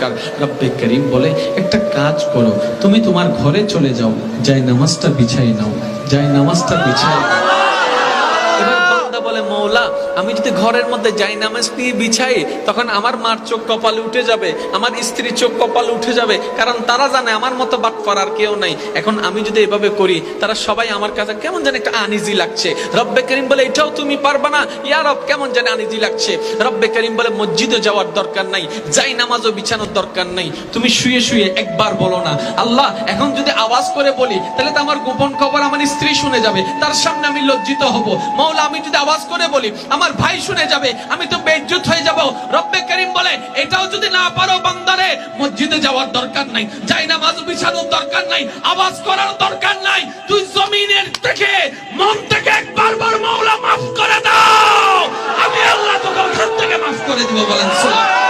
দরকার। রব্বে করিম বলে একটা কাজ করো, তুমি তোমার ঘরে চলে যাও, যাই নামাজটা বিছাই নাও, যাই নামাজটা বিছাই নাও। এবার বান্দা বলে মওলা আমি যদি ঘরের মধ্যে যাই নামাজ নিয়ে বিছাই তখন আমার মার চোখ কপালে উঠে যাবে, আমার স্ত্রীর চোখ কপালে উঠে যাবে, কারণ তারা জানে আমার মতো বাটপার আর কেউ নাই। এখন আমি যদি এভাবে করি তারা সবাই আমার কাছে কেমন যেন একটা আনইজি লাগছে। রব্বে করিম বলে এটাও তুমি পারবা না? ইয়া রব কেমন যেন আনইজি লাগছে। রব্বে করিম বলে মসজিদে যাওয়ার দরকার নাই, যাই নামাজও বিছানোর দরকার নাই, তুমি শুয়ে শুয়ে একবার বলো না আল্লাহ এখন যদি আওয়াজ করে বলি তাহলে তো আমার গোপন খবর আমার স্ত্রী শুনে যাবে, তার সামনে আমি লজ্জিত হব। মওলা আমি যদি আওয়াজ করে বলি আমার ভাই শুনে যাবে, আমি তো বেইজ্জত হয়ে যাব। রব্বে করিম বলে এটাও যদি না পারো বান্দারে মসজিদে যাওয়ার দরকার নাই, যাই নামাজ বিছানোর দরকার নাই, আওয়াজ করার দরকার নাই, তুই জমিনের থেকে মন থেকে একবার বল মওলা মাফ করে দাও, আমি আল্লাহ তোকে ওখান থেকে মাফ করে দিব। বলেন সুবহানাল্লাহ।